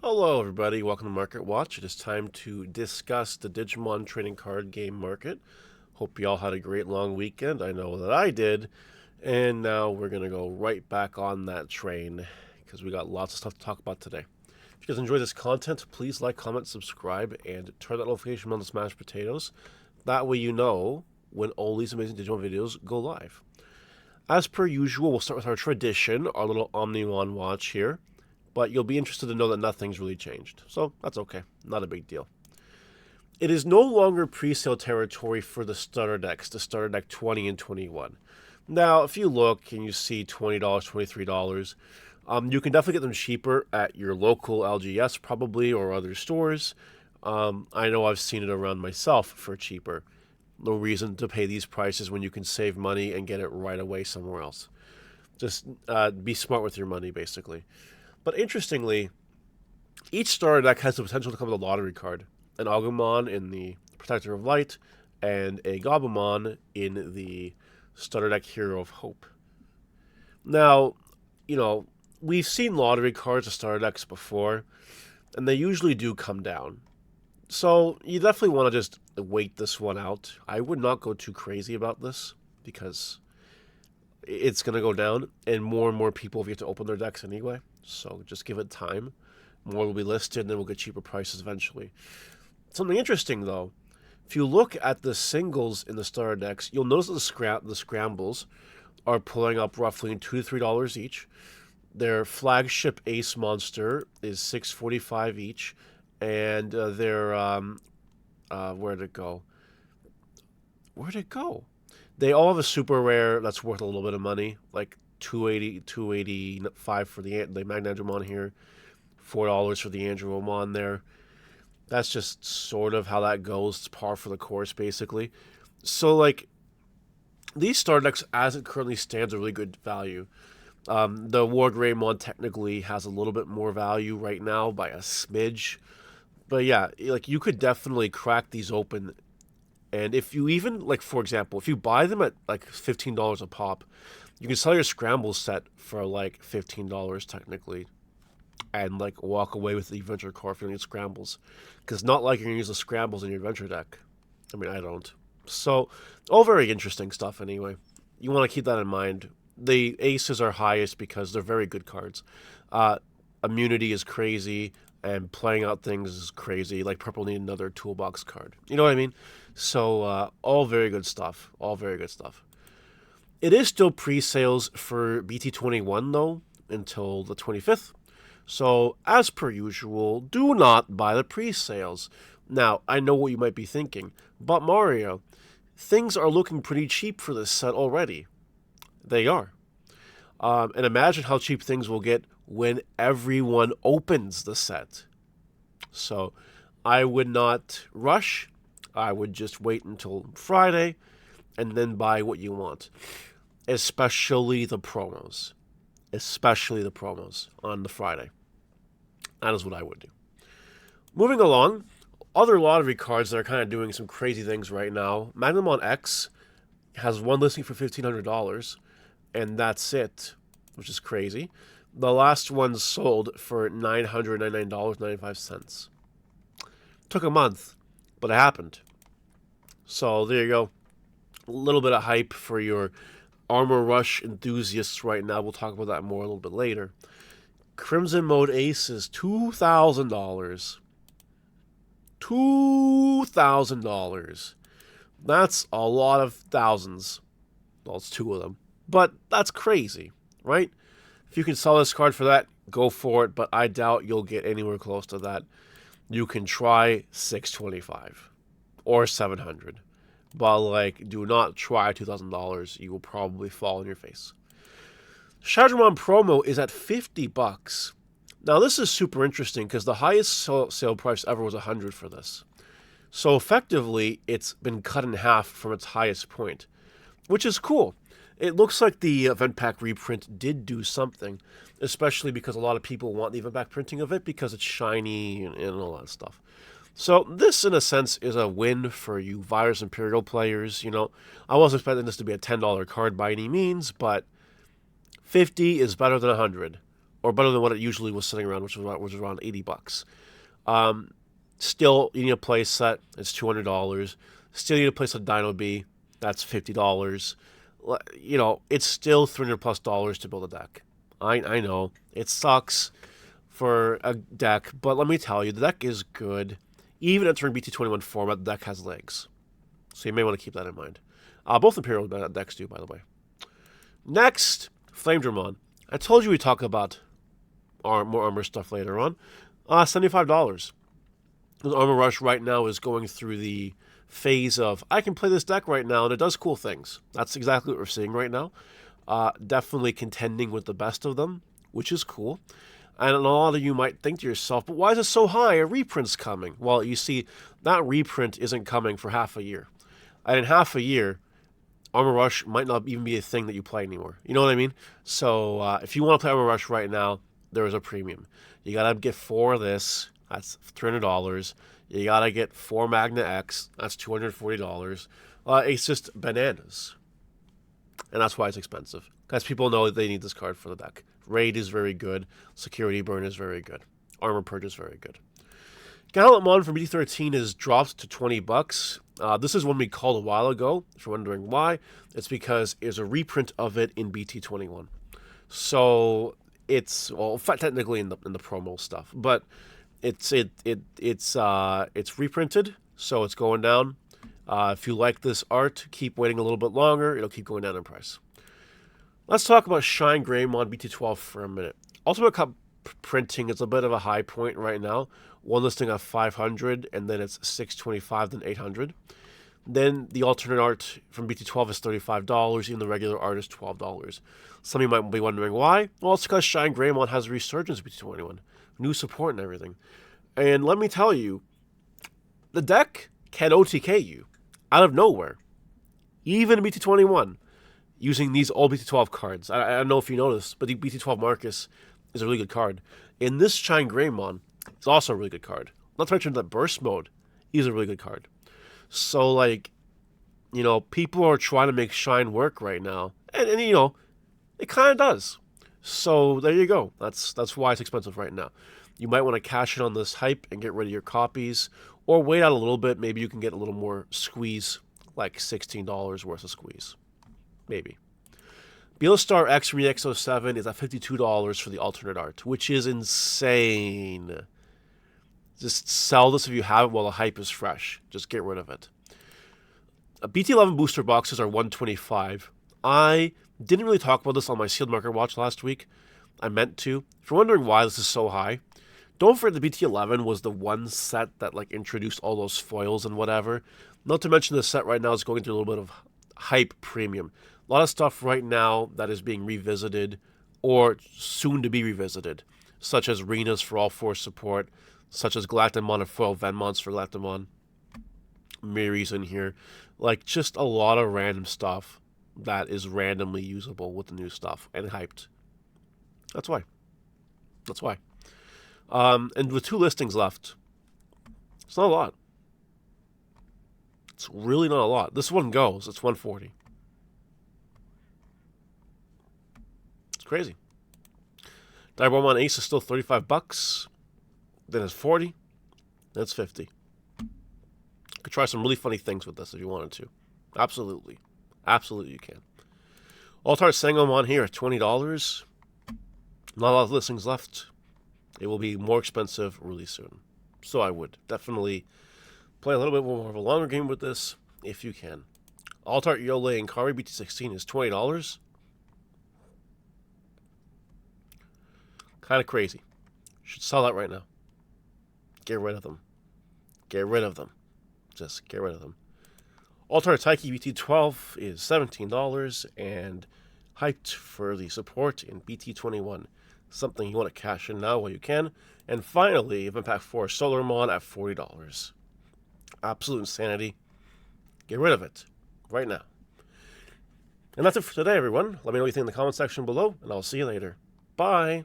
Hello, everybody. Welcome to Market Watch. It is time to discuss the Digimon trading card game market. Hope you all had a great long weekend. I know that I did. And now we're going to go right back on that train because we got lots of stuff to talk about today. If you guys enjoy this content, please like, comment, subscribe, and turn that notification bell to smash potatoes. That way you know when all these amazing Digimon videos go live. As per usual, we'll start with our tradition, our little Omnimon watch here. But you'll be interested to know that nothing's really changed. So that's okay. Not a big deal. It is no longer pre-sale territory for the starter decks, the starter deck 20 and 21. Now, if you look and you see $20, $23, you can definitely get them cheaper at your local LGS probably or other stores. I know I've seen it around myself for cheaper. No reason to pay these prices when you can save money and get it right away somewhere else. Just be smart with your money, basically. But interestingly, each starter deck has the potential to come with a lottery card. An Agumon in the Protector of Light, and a Gabumon in the starter deck Hero of Hope. Now, we've seen lottery cards of starter decks before, and they usually do come down. So you definitely want to just wait this one out. I would not go too crazy about this, because it's going to go down, and more people will get to open their decks anyway. So just give it time. More will be listed, and then we'll get cheaper prices eventually. Something interesting, though, if you look at the singles in the starter decks, you'll notice that the scrambles are pulling up roughly $2 to $3 each. Their flagship ace monster is $6.45 each, and their where'd it go? They all have a super rare that's worth a little bit of money, like $2.85 for the Magnanimon here, $4 for the Andromon there. That's just sort of how that goes. It's par for the course, basically. So, these starter decks, as it currently stands, are really good value. The Wargreymon technically has a little bit more value right now by a smidge. But yeah, you could definitely crack these open. And if you even, for example, if you buy them at $15 a pop, you can sell your scramble set for $15 technically, and walk away with the adventure core if you don't get scrambles, because not like you're gonna use the scrambles in your adventure deck. I mean, I don't. So, all very interesting stuff. Anyway, you want to keep that in mind. The aces are highest because they're very good cards. Immunity is crazy, and playing out things is crazy. Like purple need another toolbox card. You know what I mean? So all very good stuff. All very good stuff. It is still pre-sales for BT21 though until the 25th. So as per usual, do not buy the pre-sales. Now, I know what you might be thinking, but Mario, things are looking pretty cheap for this set already. They are. And imagine how cheap things will get when everyone opens the set. So I would not rush. I would just wait until Friday and then buy what you want. Especially the promos. Especially the promos on the Friday. That is what I would do. Moving along, other lottery cards that are kind of doing some crazy things right now. Magnamon X has one listing for $1,500, and that's it, which is crazy. The last one sold for $999.95. Took a month, but it happened. So there you go. A little bit of hype for your Armor Rush enthusiasts right now. We'll talk about that more a little bit later. Crimson Mode Ace is $2,000. $2,000. That's a lot of thousands. Well, it's two of them. But that's crazy, right? If you can sell this card for that, go for it. But I doubt you'll get anywhere close to that. You can try $625 or $700. But, do not try $2,000. You will probably fall on your face. Shadowmon promo is at $50. Now, this is super interesting because the highest sale price ever was $100 for this. So, effectively, it's been cut in half from its highest point, which is cool. It looks like the event pack reprint did do something, especially because a lot of people want the event pack printing of it because it's shiny and all that stuff. So this, in a sense, is a win for you Virus Imperial players. I wasn't expecting this to be a $10 card by any means, but 50 is better than 100, or better than what it usually was sitting around, which was around $80. Still, you need a play set. It's $200. Still, you need to place a Dino B. That's $50. You know, it's still $300+ to build a deck. I know it sucks for a deck, but let me tell you, the deck is good. Even entering BT21 format, the deck has legs, so you may want to keep that in mind. Both Imperial decks do, by the way. Next, Flame Dramon. I told you we'd talk about more armor stuff later on. $75. The Armor Rush right now is going through the phase of, I can play this deck right now, and it does cool things. That's exactly what we're seeing right now. Definitely contending with the best of them, which is cool. And a lot of you might think to yourself, but why is it so high? A reprint's coming. Well, you see, that reprint isn't coming for half a year. And in half a year, Armor Rush might not even be a thing that you play anymore. You know what I mean? So if you want to play Armor Rush right now, there is a premium. You got to get 4 of this. That's $300. You got to get 4 Magna X. That's $240. It's just bananas. And that's why it's expensive. Because people know that they need this card for the deck. Raid is very good. Security Burn is very good. Armor Purge is very good. Gallantmon from BT13 is dropped to $20. This is one we called a while ago. If you're wondering why, it's because there's a reprint of it in BT21. So it's, well, technically in the promo stuff, but it's reprinted, so it's going down. If you like this art, keep waiting a little bit longer. It'll keep going down in price. Let's talk about Shine Greymon BT12 for a minute. Ultimate Cup printing is a bit of a high point right now. One listing at $500, and then it's $625, then $800. Then the alternate art from BT12 is $35. Even the regular art is $12. Some of you might be wondering why. Well, it's because Shine Greymon has a resurgence in BT21. New support and everything. And let me tell you, the deck can OTK you out of nowhere. Even in BT21. Using these old BT12 cards. I don't know if you noticed, but the BT12 Marcus is a really good card. In this Shine Greymon, it's also a really good card. Not to mention that Burst Mode is a really good card. So, like, you know, people are trying to make Shine work right now. And you know, it kind of does. So, there you go. That's why it's expensive right now. You might want to cash in on this hype and get rid of your copies. Or wait out a little bit. Maybe you can get a little more squeeze, like $16 worth of squeeze. Maybe. Bealistar X from EX07 is at $52 for the alternate art, which is insane. Just sell this if you have it while the hype is fresh. Just get rid of it. BT11 booster boxes are $125. I didn't really talk about this on my sealed market watch last week. I meant to. If you're wondering why this is so high, don't forget the BT11 was the one set that like introduced all those foils and whatever. Not to mention the set right now is going through a little bit of hype premium. A lot of stuff right now that is being revisited or soon to be revisited, such as Renas for all 4 support, such as Galactamon and foil Venmons for Galactamon. Miri's in here. Like, just a lot of random stuff that is randomly usable with the new stuff and hyped. That's why. That's why. And with 2 listings left, it's not a lot. It's really not a lot. This one goes. It's $140. It's crazy. Digimon Ace is still $35. Then it's $40. Then it's $50. Could try some really funny things with this if you wanted to. Absolutely. Absolutely you can. Altar Sangomon here at $20. Not a lot of listings left. It will be more expensive really soon. So I would definitely play a little bit more of a longer game with this if you can. Altar Yole and Kari BT16 is $20. Kind of crazy. Should sell that right now. Get rid of them. Get rid of them. Just get rid of them. Altar Taiki BT12 is $17 and hyped for the support in BT21. Something you want to cash in now while you can. And finally, Event Pack 4 Solarmon at $40. Absolute insanity. Get rid of it right now. And that's it for today, everyone. Let me know what you think in the comment section below, and I'll see you later. Bye.